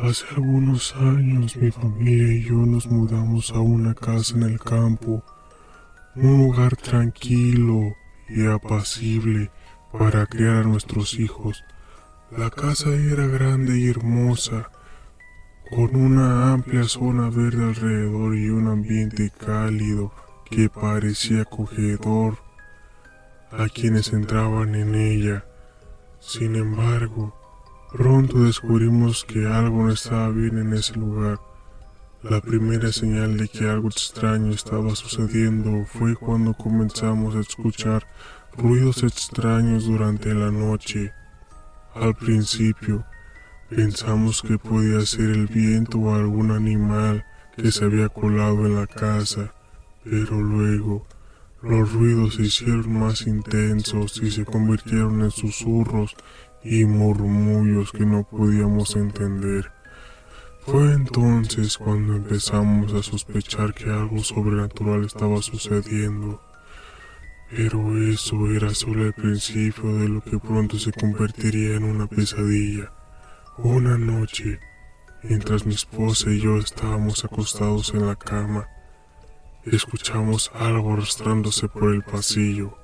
Hace algunos años mi familia y yo nos mudamos a una casa en el campo, un lugar tranquilo y apacible para criar a nuestros hijos. La casa era grande y hermosa, con una amplia zona verde alrededor y un ambiente cálido que parecía acogedor a quienes entraban en ella. Sin embargo, pronto descubrimos que algo no estaba bien en ese lugar. La primera señal de que algo extraño estaba sucediendo fue cuando comenzamos a escuchar ruidos extraños durante la noche. Al principio, pensamos que podía ser el viento o algún animal que se había colado en la casa, pero luego los ruidos se hicieron más intensos y se convirtieron en susurros y murmullos que no podíamos entender. Fue entonces cuando empezamos a sospechar que algo sobrenatural estaba sucediendo, pero eso era solo el principio de lo que pronto se convertiría en una pesadilla. Una noche, mientras mi esposa y yo estábamos acostados en la cama, escuchamos algo arrastrándose por el pasillo.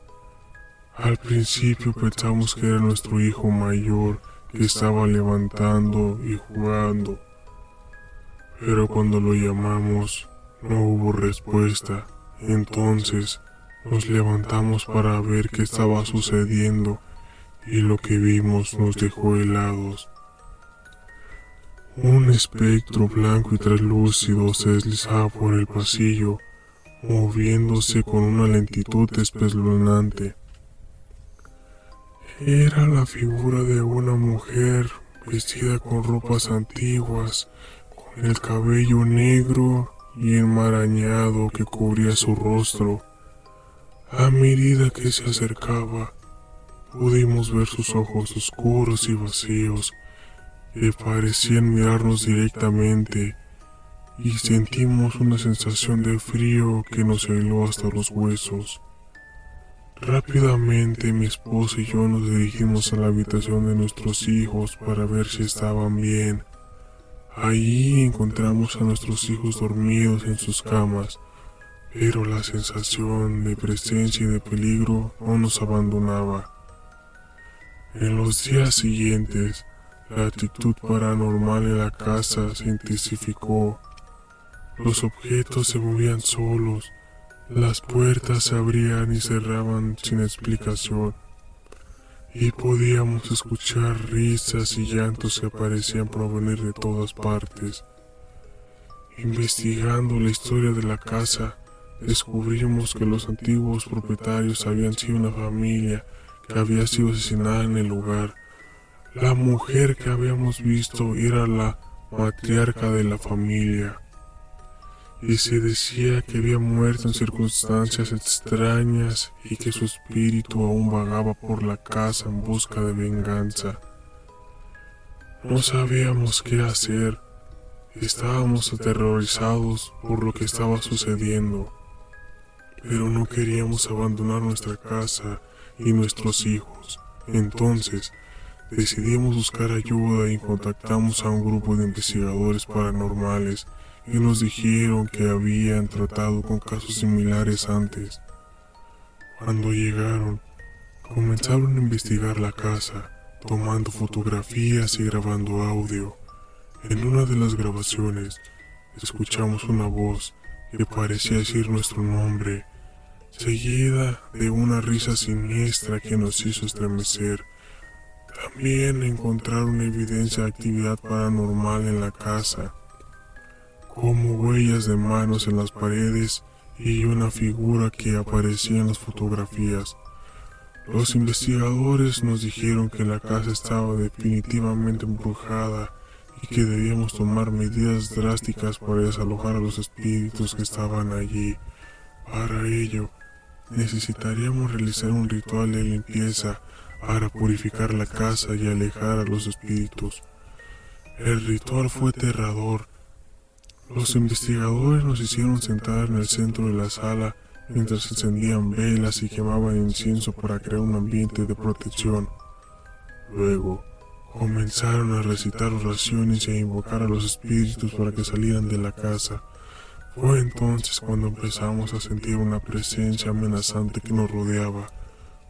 Al principio pensamos que era nuestro hijo mayor que estaba levantando y jugando, pero cuando lo llamamos no hubo respuesta. Entonces nos levantamos para ver qué estaba sucediendo y lo que vimos nos dejó helados. Un espectro blanco y translúcido se deslizaba por el pasillo, moviéndose con una lentitud espeluznante. Era la figura de una mujer vestida con ropas antiguas, con el cabello negro y enmarañado que cubría su rostro. A medida que se acercaba, pudimos ver sus ojos oscuros y vacíos, que parecían mirarnos directamente, y sentimos una sensación de frío que nos heló hasta los huesos. Rápidamente mi esposa y yo nos dirigimos a la habitación de nuestros hijos para ver si estaban bien. Allí encontramos a nuestros hijos dormidos en sus camas, pero la sensación de presencia y de peligro no nos abandonaba. En los días siguientes, la actitud paranormal en la casa se intensificó. Los objetos se movían solos, las puertas se abrían y cerraban sin explicación, y podíamos escuchar risas y llantos que parecían provenir de todas partes. Investigando la historia de la casa, descubrimos que los antiguos propietarios habían sido una familia que había sido asesinada en el lugar. La mujer que habíamos visto era la matriarca de la familia, y se decía que había muerto en circunstancias extrañas y que su espíritu aún vagaba por la casa en busca de venganza. No sabíamos qué hacer, estábamos aterrorizados por lo que estaba sucediendo, pero no queríamos abandonar nuestra casa y nuestros hijos. Entonces, decidimos buscar ayuda y contactamos a un grupo de investigadores paranormales y nos dijeron que habían tratado con casos similares antes. Cuando llegaron, comenzaron a investigar la casa, tomando fotografías y grabando audio. En una de las grabaciones, escuchamos una voz que parecía decir nuestro nombre, seguida de una risa siniestra que nos hizo estremecer. También encontraron evidencia de actividad paranormal en la casa, como huellas de manos en las paredes y una figura que aparecía en las fotografías. Los investigadores nos dijeron que la casa estaba definitivamente embrujada y que debíamos tomar medidas drásticas para desalojar a los espíritus que estaban allí. Para ello, necesitaríamos realizar un ritual de limpieza para purificar la casa y alejar a los espíritus. El ritual fue aterrador. Los investigadores nos hicieron sentar en el centro de la sala mientras encendían velas y quemaban incienso para crear un ambiente de protección. Luego, Comenzaron a recitar oraciones y a invocar a los espíritus para que salieran de la casa. Fue entonces cuando empezamos a sentir una presencia amenazante que nos rodeaba,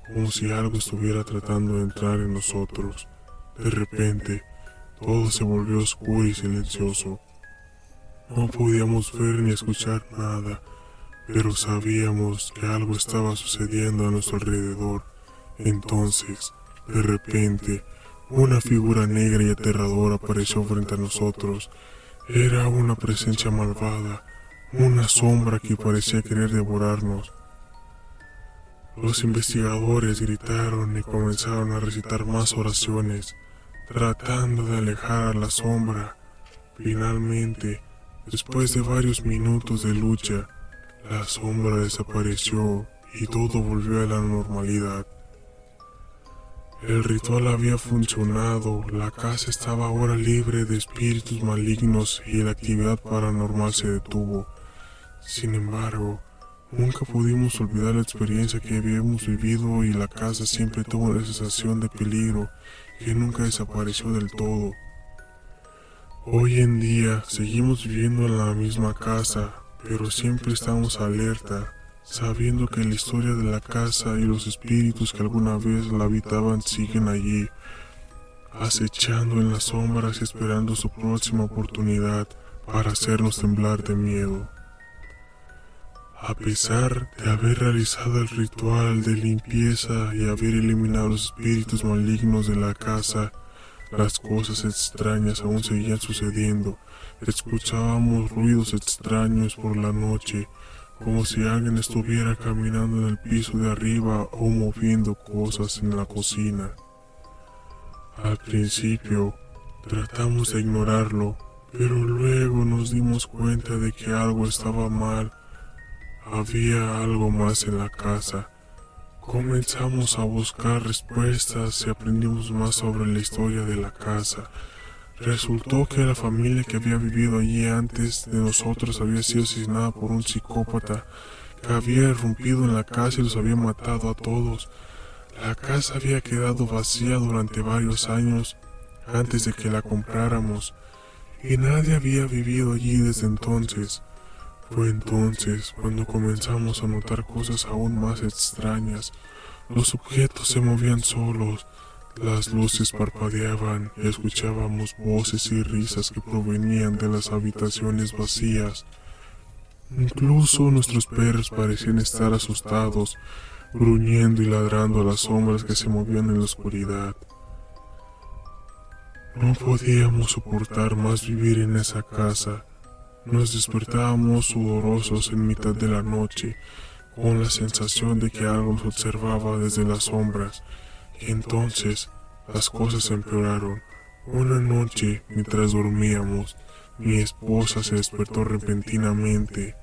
como si algo estuviera tratando de entrar en nosotros. De repente, todo se volvió oscuro y silencioso. No podíamos ver ni escuchar nada, pero sabíamos que algo estaba sucediendo a nuestro alrededor. Entonces, de repente, una figura negra y aterradora apareció frente a nosotros. Era una presencia malvada, una sombra que parecía querer devorarnos. Los investigadores gritaron y comenzaron a recitar más oraciones, tratando de alejar a la sombra. Finalmente, después de varios minutos de lucha, la sombra desapareció y todo volvió a la normalidad. El ritual había funcionado, la casa estaba ahora libre de espíritus malignos y la actividad paranormal se detuvo. Sin embargo, nunca pudimos olvidar la experiencia que habíamos vivido y la casa siempre tuvo una sensación de peligro que nunca desapareció del todo. Hoy en día seguimos viviendo en la misma casa, pero siempre estamos alerta, sabiendo que la historia de la casa y los espíritus que alguna vez la habitaban siguen allí, acechando en las sombras y esperando su próxima oportunidad para hacernos temblar de miedo. A pesar de haber realizado el ritual de limpieza y haber eliminado los espíritus malignos de la casa, las cosas extrañas aún seguían sucediendo. Escuchábamos ruidos extraños por la noche, como si alguien estuviera caminando en el piso de arriba o moviendo cosas en la cocina. Al principio, tratamos de ignorarlo, pero luego nos dimos cuenta de que algo estaba mal. Había algo más en la casa. Comenzamos a buscar respuestas y aprendimos más sobre la historia de la casa. Resultó que la familia que había vivido allí antes de nosotros había sido asesinada por un psicópata que había irrumpido en la casa y los había matado a todos. La casa había quedado vacía durante varios años antes de que la compráramos y nadie había vivido allí desde entonces. Fue entonces cuando comenzamos a notar cosas aún más extrañas. Los objetos se movían solos, las luces parpadeaban y escuchábamos voces y risas que provenían de las habitaciones vacías. Incluso nuestros perros parecían estar asustados, gruñendo y ladrando a las sombras que se movían en la oscuridad. No podíamos soportar más vivir en esa casa. Nos despertábamos sudorosos en mitad de la noche, con la sensación de que algo nos observaba desde las sombras. Y entonces, las cosas empeoraron. Una noche, mientras dormíamos, mi esposa se despertó repentinamente.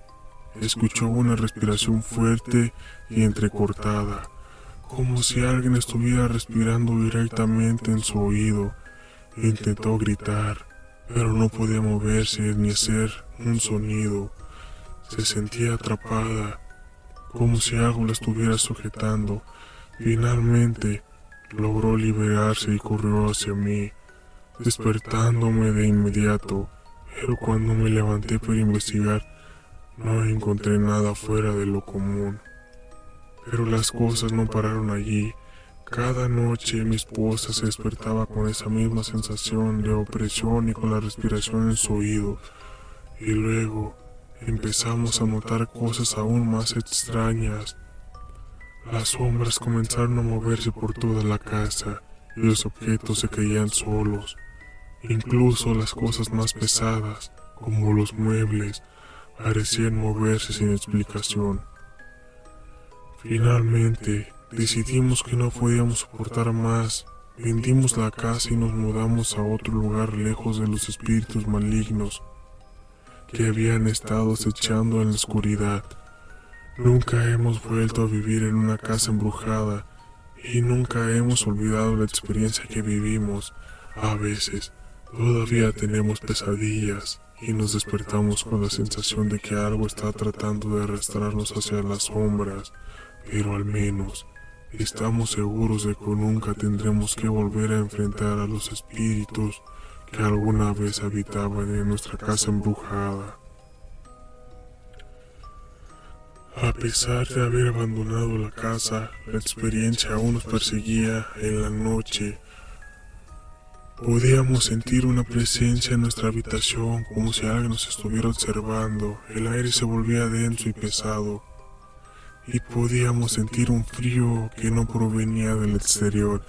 Escuchó una respiración fuerte y entrecortada, como si alguien estuviera respirando directamente en su oído. Intentó gritar, pero no podía moverse ni hacer un sonido. Se sentía atrapada, como si algo la estuviera sujetando. Finalmente, logró liberarse y corrió hacia mí, despertándome de inmediato, pero cuando me levanté para investigar, no encontré nada fuera de lo común. Pero las cosas no pararon allí. Cada noche mi esposa se despertaba con esa misma sensación de opresión y con la respiración en su oído. Y luego empezamos a notar cosas aún más extrañas. Las sombras comenzaron a moverse por toda la casa y los objetos se caían solos. Incluso las cosas más pesadas, como los muebles, parecían moverse sin explicación. Finalmente, decidimos que no podíamos soportar más. Vendimos la casa y nos mudamos a otro lugar lejos de los espíritus malignos que habían estado acechando en la oscuridad. Nunca hemos vuelto a vivir en una casa embrujada y nunca hemos olvidado la experiencia que vivimos. A veces, todavía tenemos pesadillas y nos despertamos con la sensación de que algo está tratando de arrastrarnos hacia las sombras, pero al menos Estamos seguros de que nunca tendremos que volver a enfrentar a los espíritus que alguna vez habitaban en nuestra casa embrujada. A pesar de haber abandonado la casa, la experiencia aún nos perseguía en la noche. Podíamos sentir una presencia en nuestra habitación, como si alguien nos estuviera observando. El aire se volvía denso y pesado, y podíamos sentir un frío que no provenía del exterior.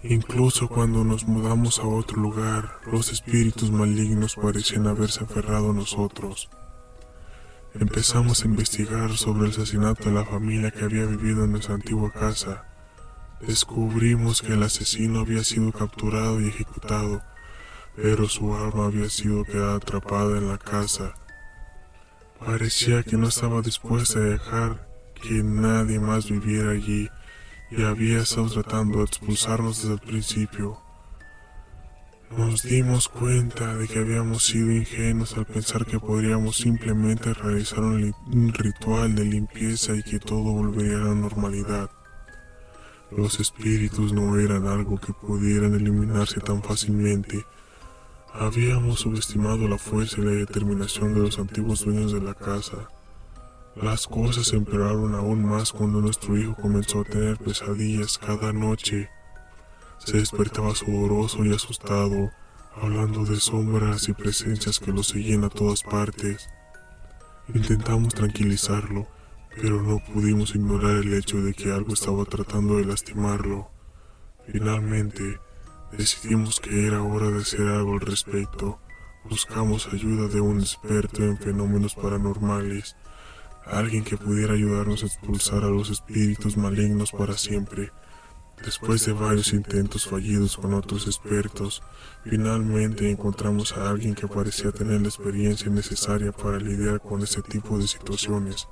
Incluso cuando nos mudamos a otro lugar, los espíritus malignos parecían haberse aferrado a nosotros. Empezamos a investigar sobre el asesinato de la familia que había vivido en nuestra antigua casa. Descubrimos que el asesino había sido capturado y ejecutado, pero su alma había sido quedada atrapada en la casa. Parecía que no estaba dispuesta a dejar que nadie más viviera allí y había estado tratando de expulsarnos desde el principio. Nos dimos cuenta de que habíamos sido ingenuos al pensar que podríamos simplemente realizar un ritual de limpieza y que todo volvería a la normalidad. Los espíritus no eran algo que pudieran eliminarse tan fácilmente. Habíamos subestimado la fuerza y la determinación de los antiguos dueños de la casa. Las cosas empeoraron aún más cuando nuestro hijo comenzó a tener pesadillas cada noche. Se despertaba sudoroso y asustado, hablando de sombras y presencias que lo seguían a todas partes. Intentamos tranquilizarlo, pero no pudimos ignorar el hecho de que algo estaba tratando de lastimarlo. Finalmente, decidimos que era hora de hacer algo al respecto. Buscamos ayuda de un experto en fenómenos paranormales, alguien que pudiera ayudarnos a expulsar a los espíritus malignos para siempre. Después de varios intentos fallidos con otros expertos, finalmente encontramos a alguien que parecía tener la experiencia necesaria para lidiar con este tipo de situaciones.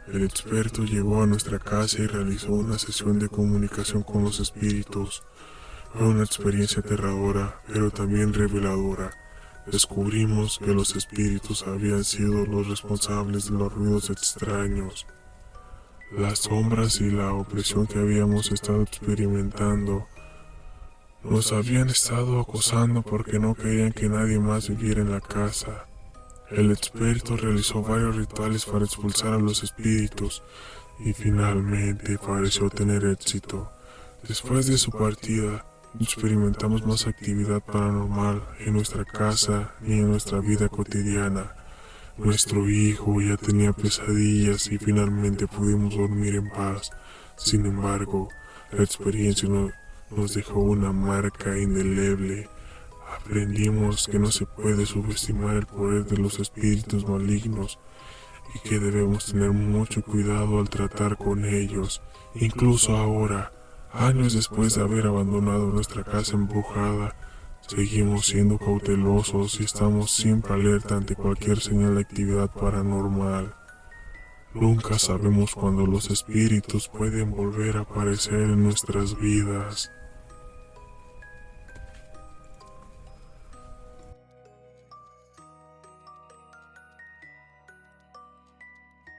El experto llegó a nuestra casa y realizó una sesión de comunicación con los espíritus. Fue una experiencia aterradora, pero también reveladora. Descubrimos que los espíritus habían sido los responsables de los ruidos extraños, las sombras y la opresión que habíamos estado experimentando. Nos habían estado acosando porque no querían que nadie más viviera en la casa. El experto realizó varios rituales para expulsar a los espíritus y finalmente pareció tener éxito. Después de su partida, no experimentamos más actividad paranormal en nuestra casa ni en nuestra vida cotidiana. Nuestro hijo ya tenía pesadillas y finalmente pudimos dormir en paz. Sin embargo, la experiencia nos dejó una marca indeleble. Aprendimos que no se puede subestimar el poder de los espíritus malignos y que debemos tener mucho cuidado al tratar con ellos. Incluso ahora, años después de haber abandonado nuestra casa embrujada, seguimos siendo cautelosos y estamos siempre alerta ante cualquier señal de actividad paranormal. Nunca sabemos cuándo los espíritus pueden volver a aparecer en nuestras vidas.